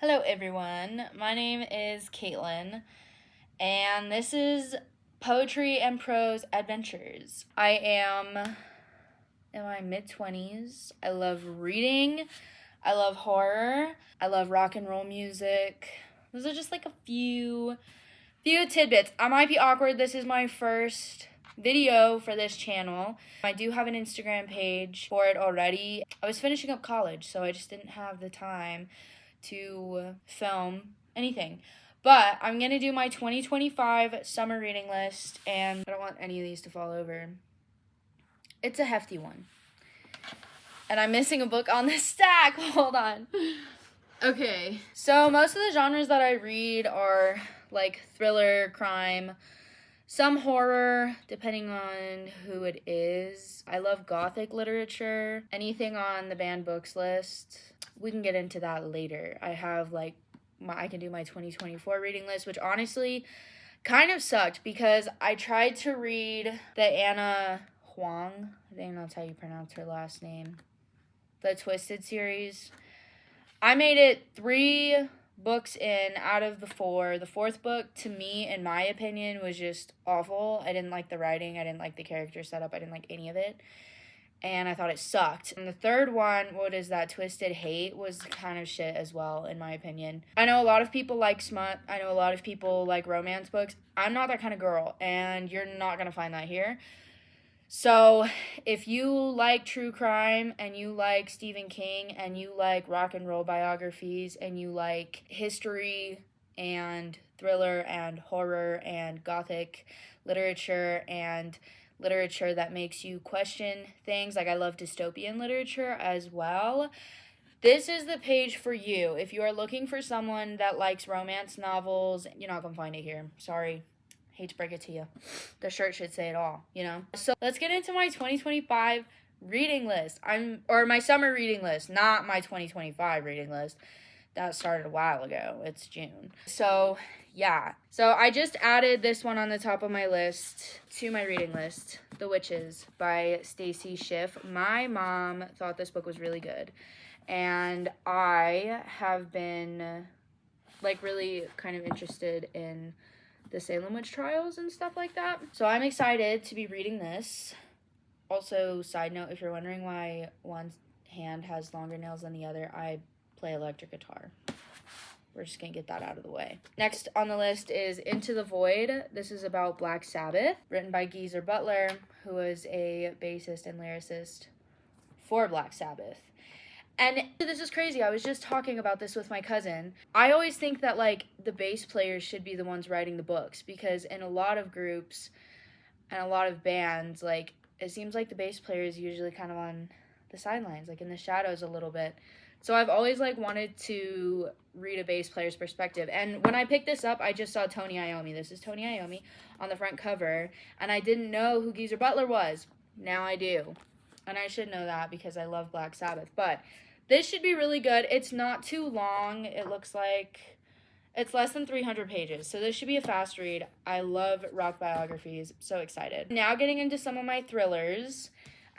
Hello, everyone. My name is Caitlin, and this is Poetry and Prose Adventures. I am in my mid 20s. I love reading, I love horror, I love rock and roll music. Those are just like a few tidbits. I might be awkward. This is my first video for this channel. I do have an Instagram page for it already. I was finishing up college, so I just didn't have the time to film anything. But I'm going to do my 2025 summer reading list, and I don't want any of these to fall over. It's a hefty one. And I'm missing a book on the stack. Hold on. Okay. So most of the genres that I read are like thriller, crime, some horror, depending on who it is. I love Gothic literature. Anything on the banned books list. We can get into that later. I have I can do my 2024 reading list, which honestly kind of sucked because I tried to read the Anna Huang, I think that's how you pronounce her last name, the Twisted series. I made it 3 books in out of the 4. The 4th book, to me, in my opinion, was just awful. I didn't like the writing. I didn't like the character setup. I didn't like any of it. And I thought it sucked. And the 3rd one, what is that, Twisted Hate, was kind of shit as well, in my opinion. I know a lot of people like smut. I know a lot of people like romance books. I'm not that kind of girl, and you're not going to find that here. So, if you like true crime, and you like Stephen King, and you like rock and roll biographies, and you like history, and thriller, and horror, and Gothic literature, and literature that makes you question things, like I love dystopian literature as well, this is the page for you. If you are looking for someone that likes romance novels, you're not going to find it here. Sorry. Hate to break it to you. The shirt should say it all, you know? So let's get into my 2025 reading list. My summer reading list, not my 2025 reading list. That started a while ago. It's June. So, yeah. So I just added this one on the top of my list to my reading list, The Witches by Stacy Schiff. My mom thought this book was really good. And I have been, really kind of interested in the Salem witch trials and stuff like that. So I'm excited to be reading this. Also, side note, if you're wondering why one hand has longer nails than the other, I play electric guitar. We're just gonna get that out of the way. Next on the list is Into the Void. This is about Black Sabbath, written by Geezer Butler, who was a bassist and lyricist for Black Sabbath. And this is crazy. I was just talking about this with my cousin. I always think that, the bass players should be the ones writing the books, because in a lot of groups and a lot of bands, it seems like the bass player is usually kind of on the sidelines, in the shadows a little bit. So I've always, wanted to read a bass player's perspective. And when I picked this up, I just saw Tony Iommi. This is Tony Iommi on the front cover. And I didn't know who Geezer Butler was. Now I do. And I should know that because I love Black Sabbath. But this should be really good. It's not too long. It looks like it's less than 300 pages. So this should be a fast read. I love rock biographies. So excited. Now getting into some of my thrillers.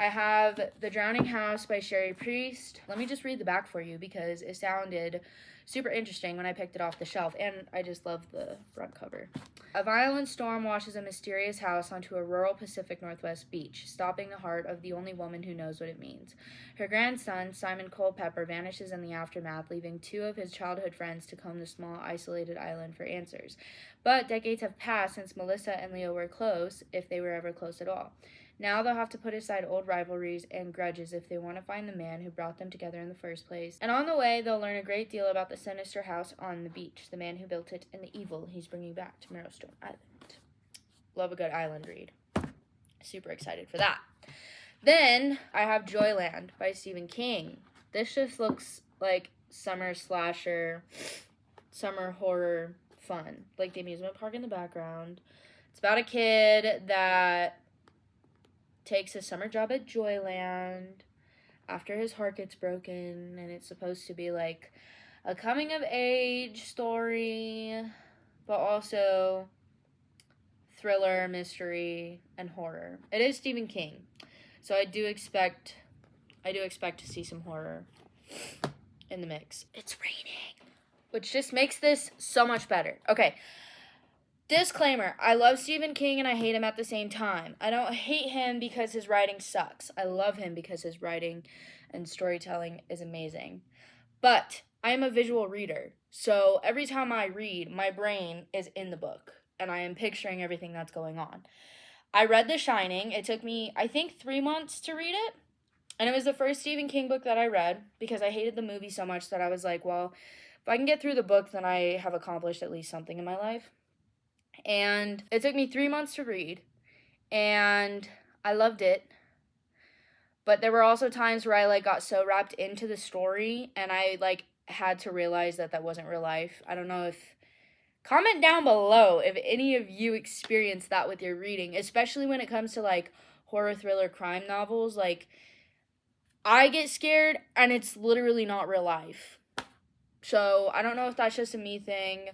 I have The Drowning House by Sherry Priest. Let me just read the back for you because it sounded super interesting when I picked it off the shelf, and I just love the front cover. A violent storm washes a mysterious house onto a rural Pacific Northwest beach, stopping the heart of the only woman who knows what it means. Her grandson, Simon Culpepper, vanishes in the aftermath, leaving 2 of his childhood friends to comb the small, isolated island for answers. But decades have passed since Melissa and Leo were close, if they were ever close at all. Now they'll have to put aside old rivalries and grudges if they want to find the man who brought them together in the first place. And on the way, they'll learn a great deal about the sinister house on the beach, the man who built it, and the evil he's bringing back to Marrowstone Island. Love a good island read. Super excited for that. Then I have Joyland by Stephen King. This just looks like summer slasher, summer horror fun. Like the amusement park in the background. It's about a kid that takes a summer job at Joyland after his heart gets broken, and it's supposed to be like a coming of age story, but also thriller, mystery, and horror. It is Stephen King, so I do expect to see some horror in the mix. It's raining. which just makes this so much better. Okay. Disclaimer, I love Stephen King and I hate him at the same time. I don't hate him because his writing sucks. I love him because his writing and storytelling is amazing. But I am a visual reader. So every time I read, my brain is in the book and I am picturing everything that's going on. I read The Shining. It took me, I think, 3 months to read it. And it was the first Stephen King book that I read because I hated the movie so much that I was like, well, if I can get through the book, then I have accomplished at least something in my life. And it took me 3 months to read, and I loved it. But there were also times where I like got so wrapped into the story, and I like had to realize that that wasn't real life. I don't know if comment down below if any of you experienced that with your reading, especially when it comes to like horror, thriller, crime novels. Like, I get scared, and it's literally not real life. So I don't know if that's just a me thing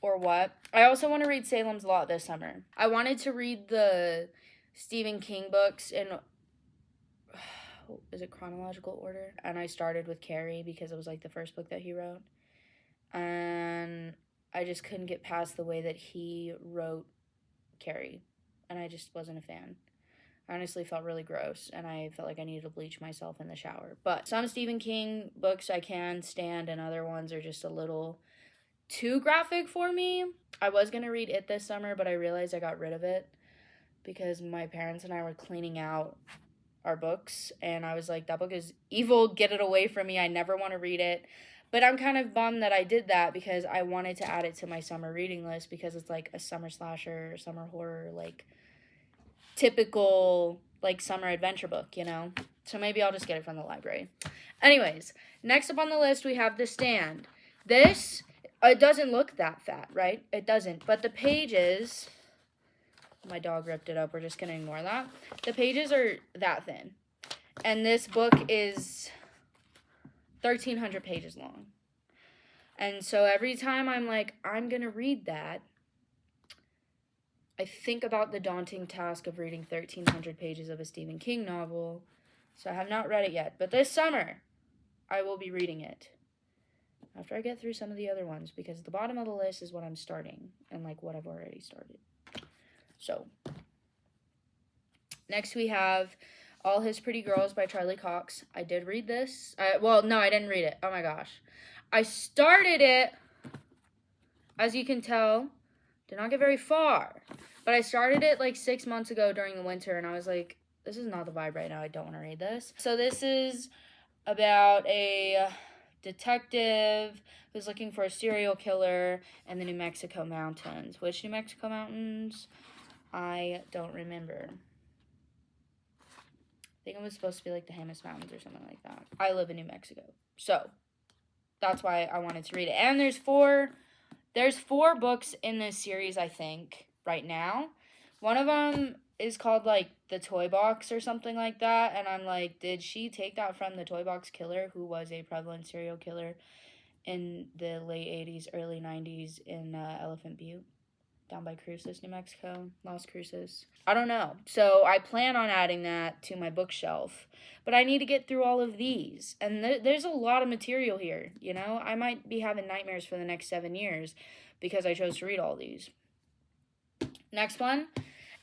or what. I also want to read Salem's Lot this summer. I wanted to read the Stephen King books in, is it chronological order? And I started with Carrie because it was like the first book that he wrote. And I just couldn't get past the way that he wrote Carrie. And I just wasn't a fan. I honestly felt really gross, and I felt like I needed to bleach myself in the shower. But some Stephen King books I can stand, and other ones are just a little too graphic for me. I was going to read it this summer, but I realized I got rid of it because my parents and I were cleaning out our books, and I was like, that book is evil, get it away from me, I never want to read it. But I'm kind of bummed that I did that because I wanted to add it to my summer reading list because it's like a summer slasher, summer horror, like typical like summer adventure book, you know? So maybe I'll just get it from the library. Anyways, next up on the list we have The Stand. This, it doesn't look that fat, right? It doesn't. But the pages, my dog ripped it up. We're just going to ignore that. The pages are that thin. And this book is 1,300 pages long. And so every time I'm like, I'm going to read that, I think about the daunting task of reading 1,300 pages of a Stephen King novel. So I have not read it yet. But this summer, I will be reading it. After I get through some of the other ones. Because the bottom of the list is what I'm starting. And like what I've already started. So. Next we have All His Pretty Girls by Charlie Cox. I did read this. Well, no, I didn't read it. Oh my gosh. I started it. As you can tell. Did not get very far. But I started it like 6 months ago during the winter, and I was like, this is not the vibe right now. I don't want to read this. So this is about a detective who's looking for a serial killer in the New Mexico mountains. Which New Mexico mountains? I don't remember. I think it was supposed to be like the Jemez Mountains or something like that. I live in New Mexico. So that's why I wanted to read it. And there's four books in this series, I think, right now. One of them is called, like, The Toy Box or something like that. And I'm like, did she take that from the Toy Box Killer, who was a prevalent serial killer in the late 80s, early 90s in Elephant Butte, down by Cruces, New Mexico, Las Cruces. I don't know. So I plan on adding that to my bookshelf. But I need to get through all of these. And there's a lot of material here, you know? I might be having nightmares for the next 7 years because I chose to read all these. Next one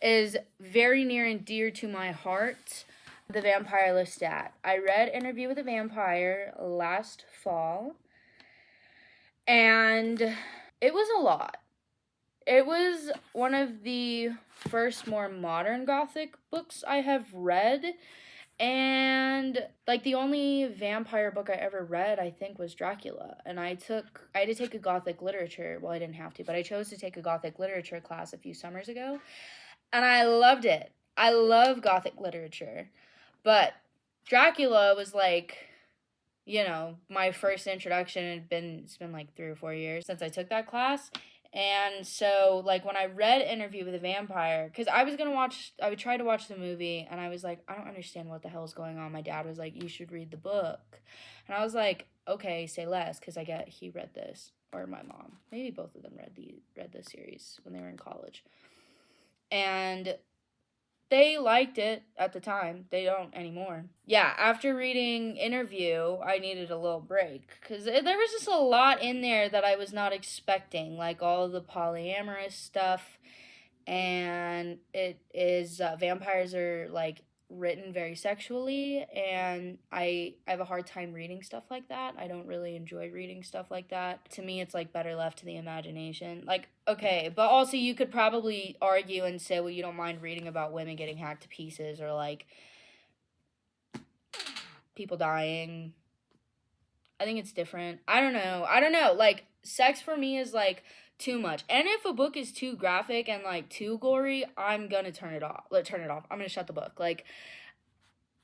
is very near and dear to my heart, The Vampire Lestat. I read Interview with a Vampire last fall. And it was a lot. It was one of the first more modern Gothic books I have read. And, like, the only vampire book I ever read, I think, was Dracula. And I had to take a Gothic literature. Well, I didn't have to, but I chose to take a Gothic literature class a few summers ago. And I loved it. I love Gothic literature. But Dracula was, like, you know, my first introduction. It's been like 3 or 4 years since I took that class. And so, like, when I read Interview with a Vampire, because I would try to watch the movie, and I was like, I don't understand what the hell is going on. My dad was like, you should read the book. And I was like, okay, say less, because he read this, or my mom. Maybe both of them read this series when they were in college. And They liked it at the time. They don't anymore. Yeah, after reading Interview, I needed a little break because there was just a lot in there that I was not expecting, like all the polyamorous stuff, and it is vampires are like written very sexually, and I have a hard time reading stuff like that. I don't really enjoy reading stuff like that. To me, it's like better left to the imagination. Like, okay, but also you could probably argue and say, well, you don't mind reading about women getting hacked to pieces or like people dying. I think it's different. I don't know. Like, sex for me is like too much. And if a book is too graphic and like too gory, I'm gonna turn it off. I'm gonna shut the book. Like,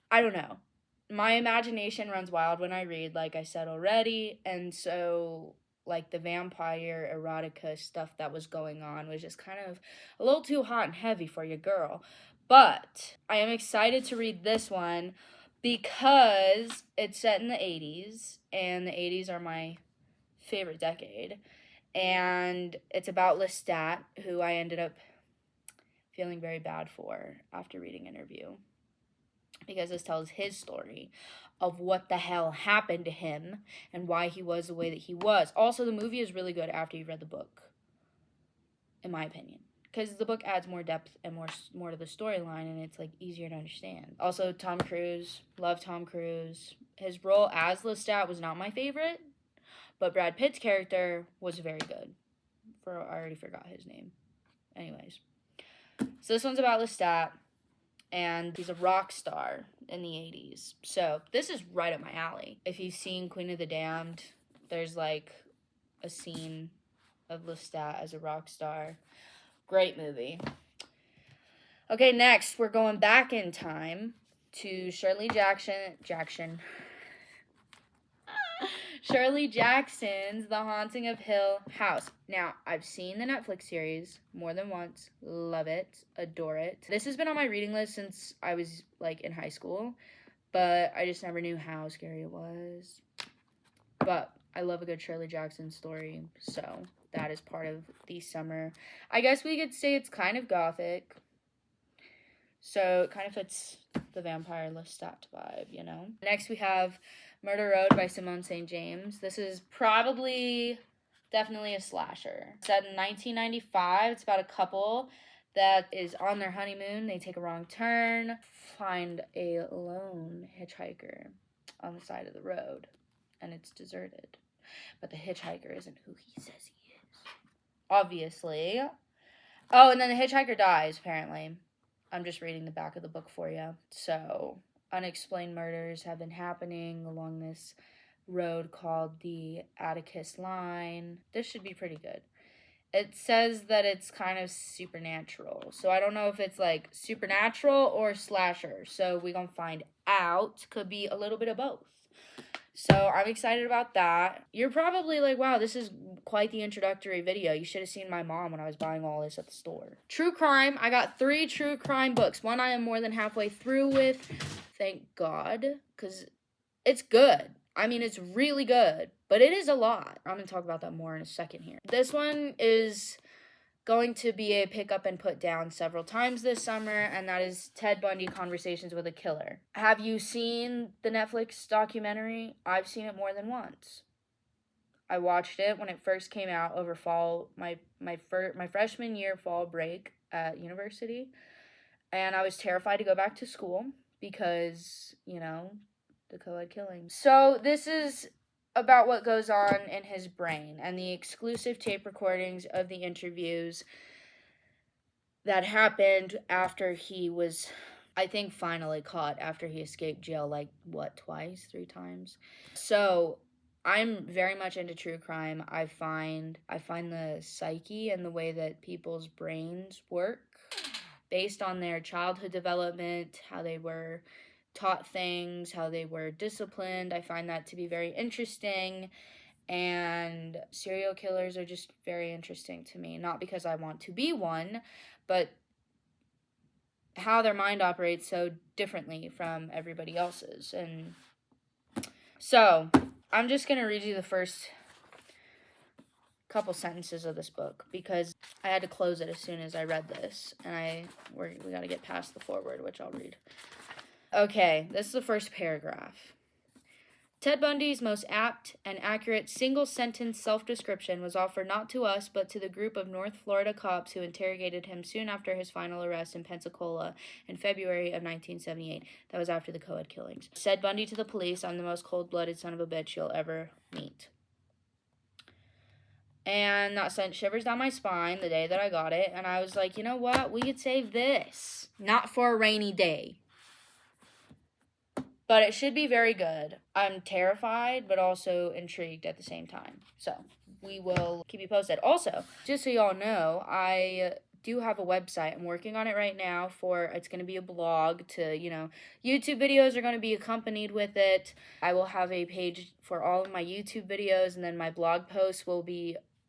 I don't know. My imagination runs wild when I read, like I said already, and so like the vampire erotica stuff that was going on was just kind of a little too hot and heavy for your girl. But I am excited to read this one because it's set in the 80s, and the 80s are my favorite decade. And it's about Lestat, who I ended up feeling very bad for after reading Interview, because this tells his story of what the hell happened to him and why he was the way that he was. Also, the movie is really good after you've read the book, in my opinion, because the book adds more depth and more to the storyline, and it's like easier to understand. Also, Tom Cruise, love Tom Cruise. His role as Lestat was not my favorite, but Brad Pitt's character was very good. I already forgot his name. Anyways, so this one's about Lestat, and he's a rock star in the 80s. So this is right up my alley. If you've seen Queen of the Damned, there's like a scene of Lestat as a rock star. Great movie. Okay, next we're going back in time to Shirley Jackson's The Haunting of Hill House. Now, I've seen the Netflix series more than once. Love it. Adore it. This has been on my reading list since I was, like, in high school, but I just never knew how scary it was. But I love a good Shirley Jackson story, so that is part of the summer. I guess we could say it's kind of Gothic, so it kind of fits the vampire Lestat vibe, you know? Next, we have Murder Road by Simone St. James. This is definitely a slasher. It's set in 1995. It's about a couple that is on their honeymoon. They take a wrong turn, find a lone hitchhiker on the side of the road, and it's deserted. But the hitchhiker isn't who he says he is, obviously. Oh, and then the hitchhiker dies, apparently. I'm just reading the back of the book for you. So, unexplained murders have been happening along this road called the Atticus Line. This should be pretty good. It says that it's kind of supernatural. So I don't know if it's like supernatural or slasher. So we're going to find out. Could be a little bit of both. So I'm excited about that. You're probably like, wow, this is quite the introductory video. You should have seen my mom when I was buying all this at the store. True crime. I got 3 true crime books. One I am more than halfway through with. Thank God. Because it's good. I mean, it's really good. But it is a lot. I'm going to talk about that more in a second here. This one is going to be a pick up and put down several times this summer, and that is Ted Bundy, Conversations with a Killer. Have you seen the Netflix documentary? I've seen it more than once. I watched it when it first came out over fall, my freshman year fall break at university, and I was terrified to go back to school because, you know, the co-ed killing. So this is about what goes on in his brain and the exclusive tape recordings of the interviews that happened after he was, I think, finally caught after he escaped jail, like, what, 3 times? So I'm very much into true crime. I find the psyche and the way that people's brains work based on their childhood development, how they were taught things, how they were disciplined. I find that to be very interesting, and serial killers are just very interesting to me. Not because I want to be one, but how their mind operates so differently from everybody else's. And so I'm just going to read you the first couple sentences of this book because I had to close it as soon as I read this, and we got to get past the foreword, which I'll read. Okay, this is the first paragraph. Ted Bundy's most apt and accurate single-sentence self-description was offered not to us, but to the group of North Florida cops who interrogated him soon after his final arrest in Pensacola in February of 1978. That was after the co-ed killings. Said Bundy to the police, "I'm the most cold-blooded son of a bitch you'll ever meet." And that sent shivers down my spine the day that I got it, and I was like, you know what? We could save this. Not for a rainy day. But it should be very good. I'm terrified, but also intrigued at the same time. So, we will keep you posted. Also, just so y'all know, I do have a website. I'm working on it right now it's going to be a blog to, YouTube videos are going to be accompanied with it. I will have a page for all of my YouTube videos, and then my blog posts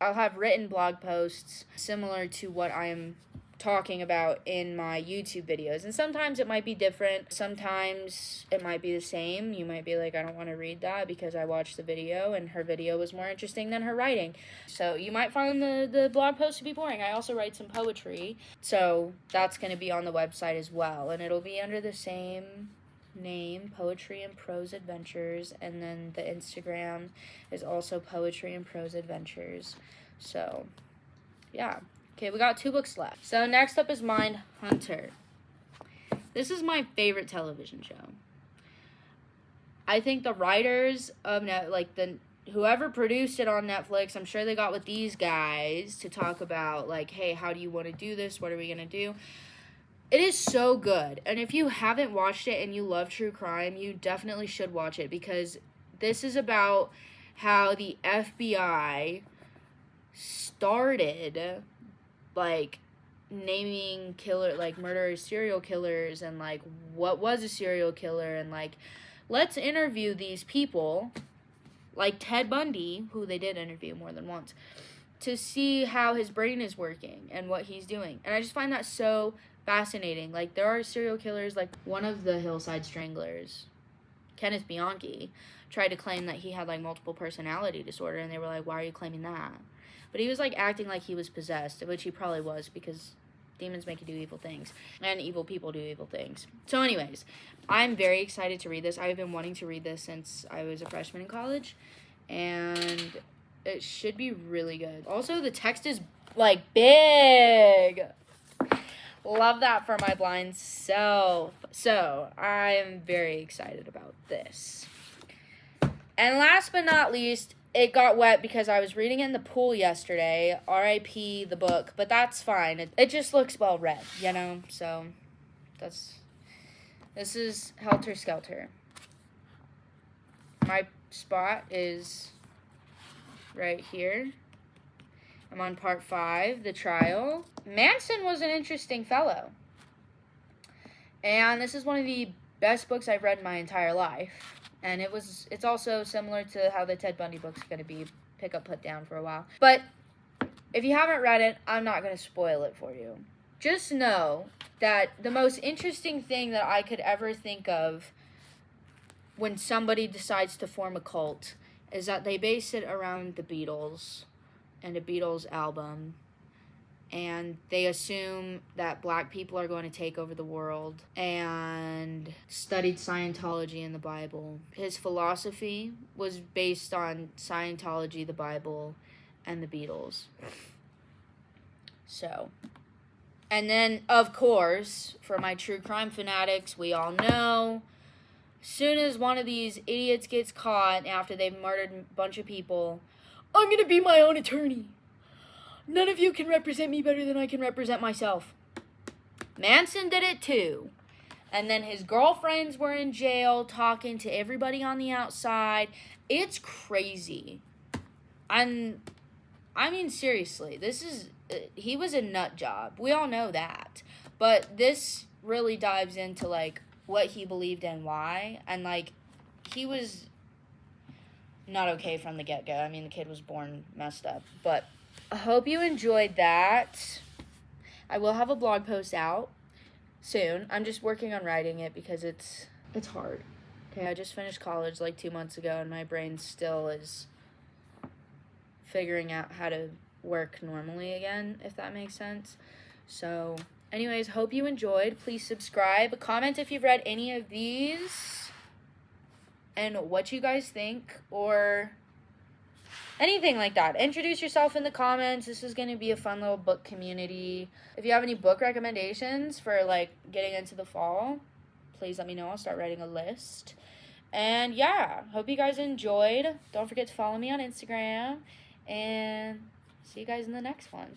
I'll have written blog posts similar to what I'm talking about in my YouTube videos. And sometimes it might be different. Sometimes it might be the same. You might be like, I don't want to read that because I watched the video and her video was more interesting than her writing. So you might find the blog post to be boring. I also write some poetry. So that's going to be on the website as well. And it'll be under the same name, Poetry and Prose Adventures. And then the Instagram is also Poetry and Prose Adventures. So, yeah. Okay, we got 2 books left. So next up is Mindhunter. This is my favorite television show. I think the writers of whoever produced it on Netflix, I'm sure they got with these guys to talk about hey, how do you want to do this? What are we gonna do? It is so good. And if you haven't watched it and you love true crime, you definitely should watch it because this is about how the FBI started naming murderers, serial killers, and what was a serial killer, and let's interview these people like Ted Bundy, who they did interview more than once, to see how his brain is working and what he's doing. And I just find that so fascinating. There are serial killers, one of the Hillside Stranglers, Kenneth Bianchi, tried to claim that he had multiple personality disorder, and they were like, why are you claiming that? But he was acting like he was possessed, which he probably was because demons make you do evil things. And evil people do evil things. So anyways, I'm very excited to read this. I've been wanting to read this since I was a freshman in college. And it should be really good. Also, the text is big. Love that for my blind self. So I'm very excited about this. And last but not least, it got wet because I was reading it in the pool yesterday. R.I.P. the book, but that's fine. It just looks well read, So this is Helter Skelter. My spot is right here. I'm on part 5, the trial. Manson was an interesting fellow. And this is one of the best books I've read in my entire life. And it's also similar to how the Ted Bundy book's going to be pick up, put down for a while. But if you haven't read it, I'm not going to spoil it for you. Just know that the most interesting thing that I could ever think of when somebody decides to form a cult is that they base it around the Beatles and a Beatles album. And they assume that black people are going to take over the world, and studied Scientology and the Bible. His philosophy was based on Scientology, the Bible, and the Beatles. So, and then, of course, for my true crime fanatics, we all know, as soon as one of these idiots gets caught after they've murdered a bunch of people, I'm going to be my own attorney. None of you can represent me better than I can represent myself. Manson did it too. And then his girlfriends were in jail talking to everybody on the outside. It's crazy. I mean, seriously, he was a nut job. We all know that. But this really dives into, what he believed and why. And, he was not okay from the get-go. I mean, the kid was born messed up. But I hope you enjoyed that. I will have a blog post out soon. I'm just working on writing it because it's hard. Okay, I just finished college 2 months ago, and my brain still is figuring out how to work normally again, if that makes sense. So anyways, hope you enjoyed. Please subscribe, comment if you've read any of these and what you guys think, or anything like that. Introduce yourself in the comments. This is going to be a fun little book community. If you have any book recommendations for like getting into the fall, please let me know. I'll start writing a list. And yeah, hope you guys enjoyed. Don't forget to follow me on Instagram, and see you guys in the next one.